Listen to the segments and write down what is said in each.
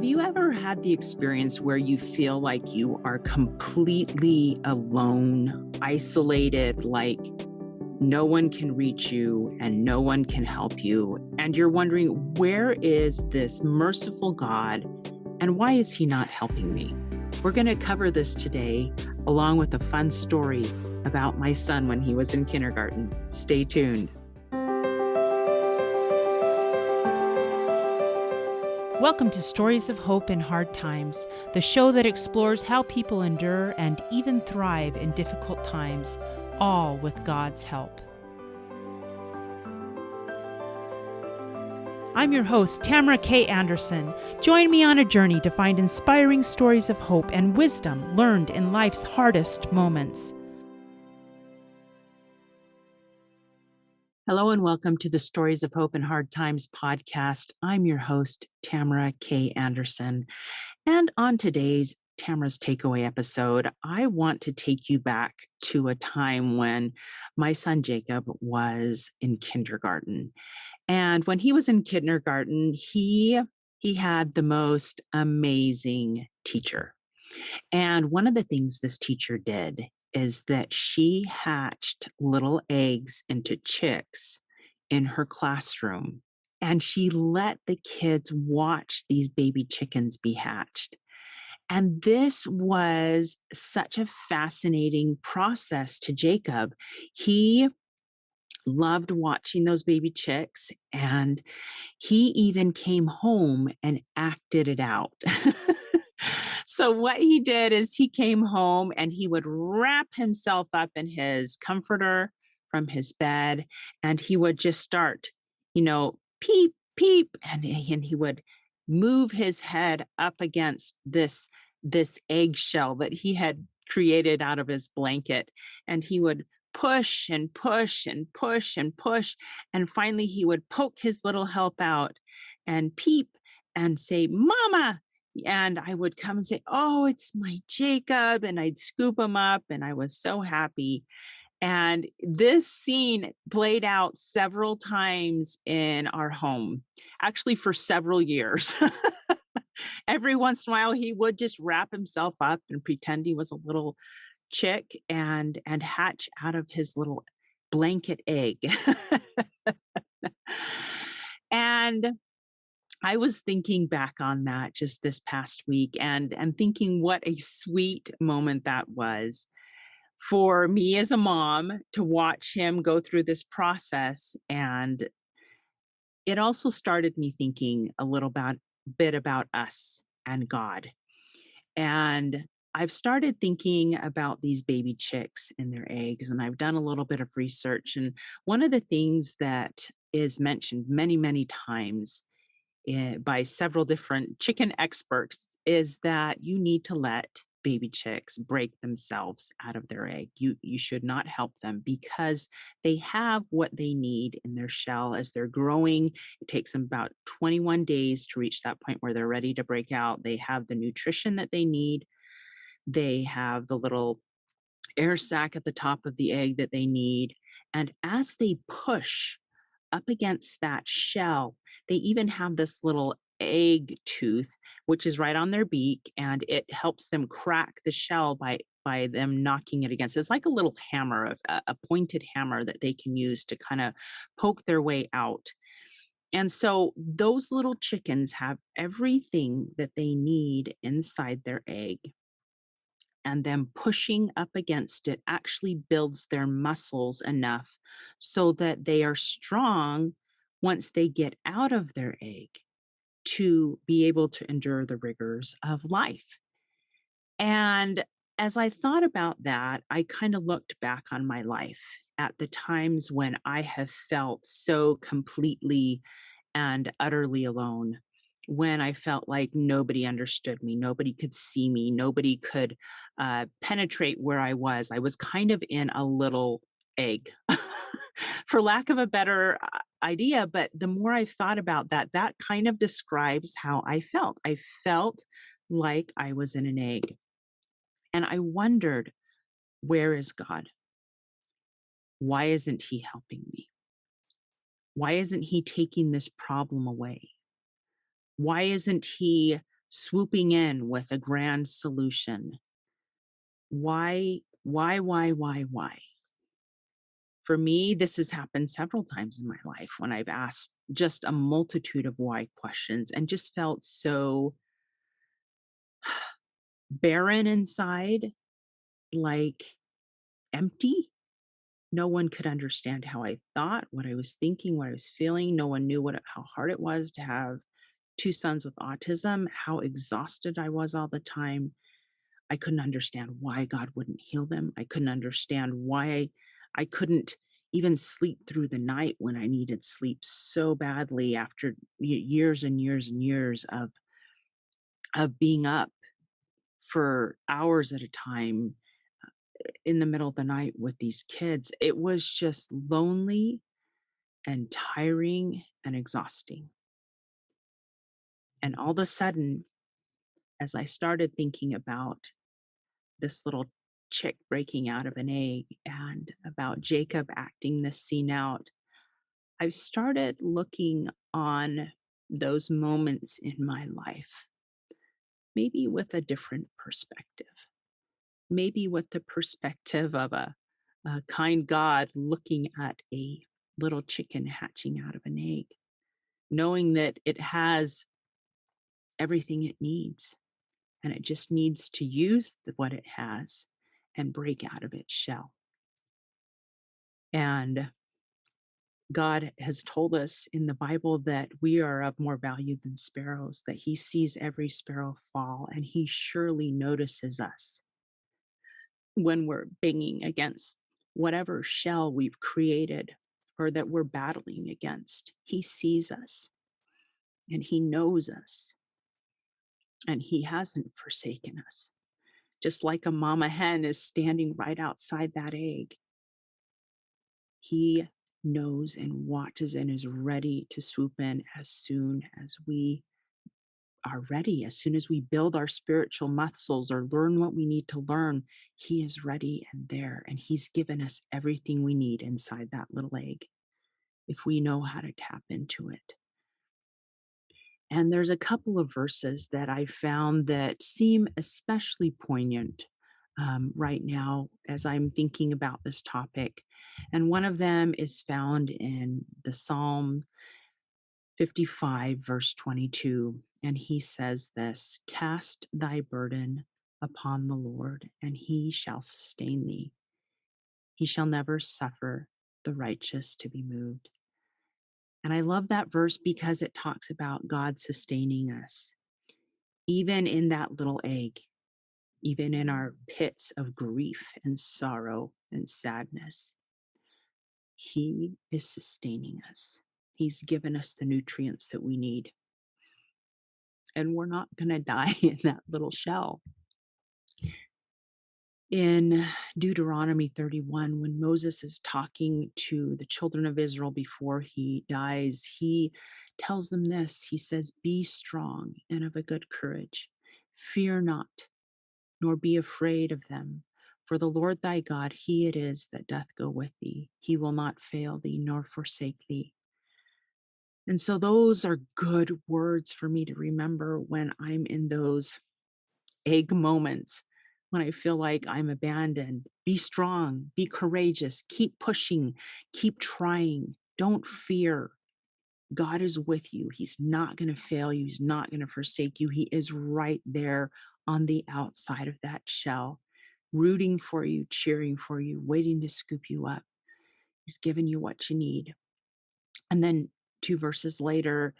Have you ever had the experience where you feel like you are completely alone, isolated, like no one can reach you and no one can help you? And you're wondering, where is this merciful God and why is he not helping me? We're going to cover this today, along with a fun story about my son when he was in kindergarten. Stay tuned. Welcome to Stories of Hope in Hard Times, the show that explores how people endure and even thrive in difficult times, all with God's help. I'm your host, Tamara K. Anderson. Join me on a journey to find inspiring stories of hope and wisdom learned in life's hardest moments. Hello and welcome to the Stories of Hope in Hard Times podcast. I'm your host, Tamara K. Anderson. And on today's Tamara's Takeaway episode, I want to take you back to a time when my son Jacob was in kindergarten. And when he was in kindergarten, he had the most amazing teacher. And one of the things this teacher did is that she hatched little eggs into chicks in her classroom. And she let the kids watch these baby chickens be hatched. And this was such a fascinating process to Jacob. He loved watching those baby chicks, and he even came home and acted it out. So what he did is he came home and he would wrap himself up in his comforter from his bed, and he would just start, peep, peep, and he would move his head up against this eggshell that he had created out of his blanket, and he would push and push and push and push, and finally he would poke his little help out and peep and say, "Mama." And I would come and say, "Oh, it's my Jacob." And I'd scoop him up, and I was so happy. And this scene played out several times in our home, actually for several years. Every once in a while, he would just wrap himself up and pretend he was a little chick and hatch out of his little blanket egg. And I was thinking back on that just this past week and thinking what a sweet moment that was for me as a mom to watch him go through this process. And it also started me thinking a bit about us and God. And I've started thinking about these baby chicks and their eggs, and I've done a little bit of research. And one of the things that is mentioned many, many times by several different chicken experts is that you need to let baby chicks break themselves out of their egg. You should not help them because they have what they need in their shell as they're growing. It takes them about 21 days to reach that point where they're ready to break out. They have the nutrition that they need. They have the little air sac at the top of the egg that they need. And as they push up against that shell, they even have this little egg tooth, which is right on their beak, and it helps them crack the shell by them knocking it against. It's like a little hammer, a pointed hammer that they can use to kind of poke their way out. And so those little chickens have everything that they need inside their egg. And them pushing up against it actually builds their muscles enough so that they are strong once they get out of their egg to be able to endure the rigors of life. And as I thought about that, I kind of looked back on my life at the times when I have felt so completely and utterly alone, when I felt like nobody understood me, nobody could see me, nobody could penetrate where I was. I was kind of in a little egg, for lack of a better idea. But the more I've thought about that, that kind of describes how I felt. I felt like I was in an egg. And I wondered, where is God? Why isn't he helping me? Why isn't he taking this problem away? Why isn't he swooping in with a grand solution. Why? For me, this has happened several times in my life when I've asked just a multitude of why questions and just felt so barren inside, like empty. No one could understand how I thought, what I was thinking, what I was feeling. No one knew how hard it was to have two sons with autism, how exhausted I was all the time. I couldn't understand why God wouldn't heal them. I couldn't understand why I couldn't even sleep through the night when I needed sleep so badly after years and years and years of being up for hours at a time in the middle of the night with these kids. It was just lonely and tiring and exhausting. And all of a sudden, as I started thinking about this little chick breaking out of an egg and about Jacob acting this scene out, I started looking on those moments in my life, maybe with a different perspective, maybe with the perspective of a kind God looking at a little chicken hatching out of an egg, knowing that it has everything it needs and it just needs to use what it has and break out of its shell. And God has told us in the Bible that we are of more value than sparrows, that He sees every sparrow fall, and He surely notices us when we're banging against whatever shell we've created or that we're battling against. He sees us and He knows us, and He hasn't forsaken us. Just like a mama hen is standing right outside that egg, He knows and watches and is ready to swoop in as soon as we are ready, as soon as we build our spiritual muscles or learn what we need to learn. He is ready and there, and He's given us everything we need inside that little egg if we know how to tap into it. And there's a couple of verses that I found that seem especially poignant right now as I'm thinking about this topic. And one of them is found in the Psalm 55, verse 22. And he says this: Cast thy burden upon the Lord, and He shall sustain thee. He shall never suffer the righteous to be moved. And I love that verse because it talks about God sustaining us, even in that little egg, even in our pits of grief and sorrow and sadness. He is sustaining us. He's given us the nutrients that we need. And we're not going to die in that little shell. In Deuteronomy 31, when Moses is talking to the children of Israel before he dies, he tells them this. He says, Be strong and of a good courage. Fear not, nor be afraid of them. For the Lord thy God, He it is that doth go with thee. He will not fail thee, nor forsake thee. And so those are good words for me to remember when I'm in those egg moments, when I feel like I'm abandoned. Be strong, be courageous, keep pushing, keep trying. Don't fear. God is with you. He's not going to fail you. He's not going to forsake you. He is right there on the outside of that shell, rooting for you, cheering for you, waiting to scoop you up. He's given you what you need. And then 2 verses later,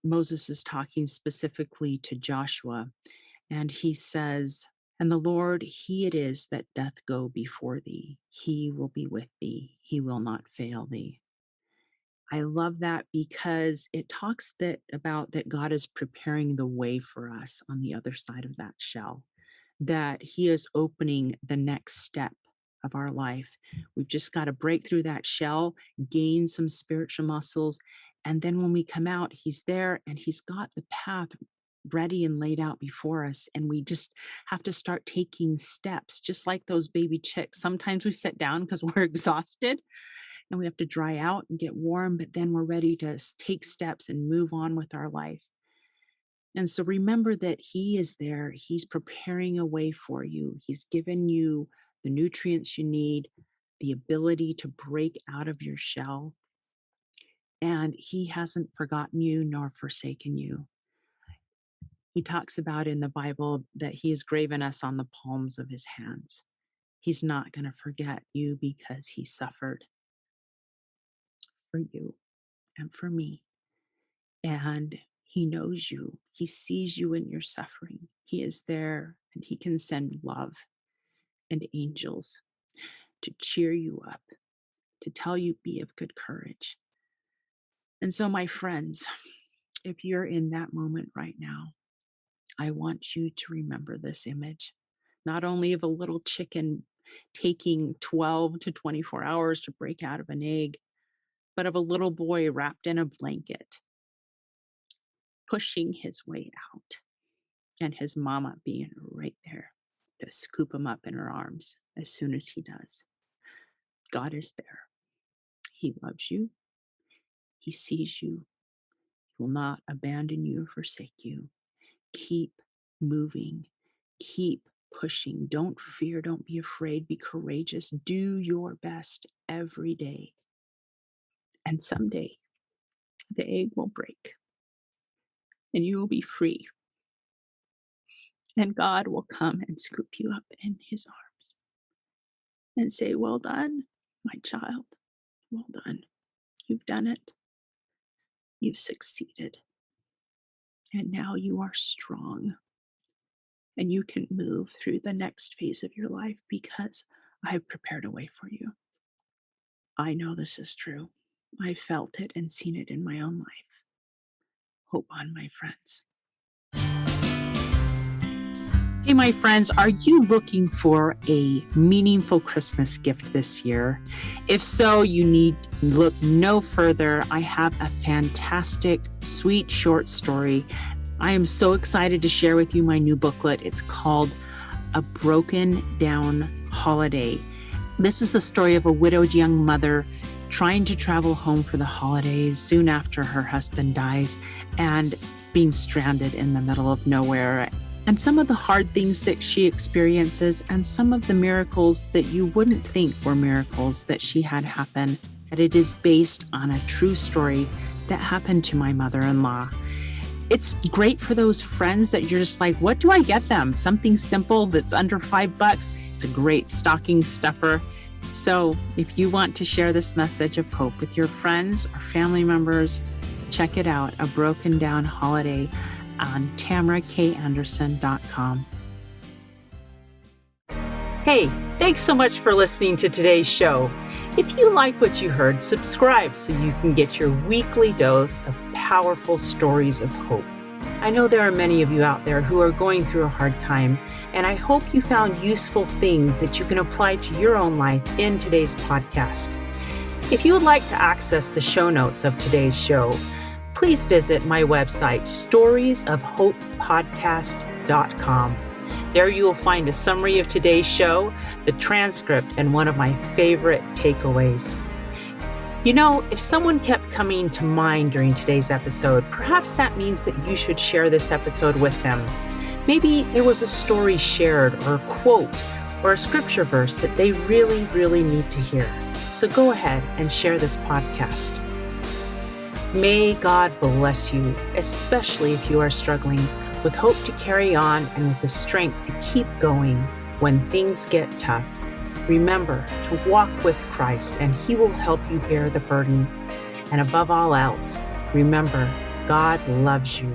Moses is talking specifically to Joshua, and he says, And the Lord, He it is that doth go before thee. He will be with thee. He will not fail thee. I love that because it talks about that God is preparing the way for us on the other side of that shell, that He is opening the next step of our life. We've just got to break through that shell, gain some spiritual muscles, and then when we come out, He's there and He's got the path ready and laid out before us. And we just have to start taking steps, just like those baby chicks. Sometimes we sit down because we're exhausted and we have to dry out and get warm, but then we're ready to take steps and move on with our life. And so remember that He is there. He's preparing a way for you. He's given you the nutrients you need, the ability to break out of your shell. And He hasn't forgotten you nor forsaken you. He talks about in the Bible that He has graven us on the palms of His hands. He's not going to forget you because He suffered for you and for me. And He knows you. He sees you in your suffering. He is there, and He can send love and angels to cheer you up, to tell you be of good courage. And so, my friends, if you're in that moment right now, I want you to remember this image, not only of a little chicken taking 12 to 24 hours to break out of an egg, but of a little boy wrapped in a blanket, pushing his way out, and his mama being right there to scoop him up in her arms as soon as he does. God is there. He loves you. He sees you. He will not abandon you or forsake you. Keep moving. Keep pushing. Don't fear. Don't be afraid. Be courageous. Do your best every day. And someday the egg will break and you will be free. And God will come and scoop you up in His arms and say, "Well done, my child. Well done. You've done it. You've succeeded. And now you are strong. And you can move through the next phase of your life because I've prepared a way for you." I know this is true. I felt it and seen it in my own life. Hope on, my friends. Hey, my friends, are you looking for a meaningful Christmas gift this year? If so, you need look no further. I have a fantastic, sweet short story. I am so excited to share with you my new booklet. It's called A Broken Down Holiday. This is the story of a widowed young mother trying to travel home for the holidays soon after her husband dies and being stranded in the middle of nowhere. And some of the hard things that she experiences and some of the miracles that you wouldn't think were miracles that she had happen. And it is based on a true story that happened to my mother-in-law. It's great for those friends that you're just like, what do I get them? Something simple that's under $5. It's a great stocking stuffer. So if you want to share this message of hope with your friends or family members, check it out, A Broken Down Holiday, on TamaraKAnderson.com. Hey, thanks so much for listening to today's show. If you like what you heard, subscribe so you can get your weekly dose of powerful stories of hope. I know there are many of you out there who are going through a hard time, and I hope you found useful things that you can apply to your own life in today's podcast. If you would like to access the show notes of today's show, please visit my website, storiesofhopepodcast.com. There you will find a summary of today's show, the transcript, and one of my favorite takeaways. You know, if someone kept coming to mind during today's episode, perhaps that means that you should share this episode with them. Maybe there was a story shared or a quote or a scripture verse that they really, really need to hear. So go ahead and share this podcast. May God bless you, especially if you are struggling, with hope to carry on and with the strength to keep going when things get tough. Remember to walk with Christ, and He will help you bear the burden. And above all else, remember, God loves you.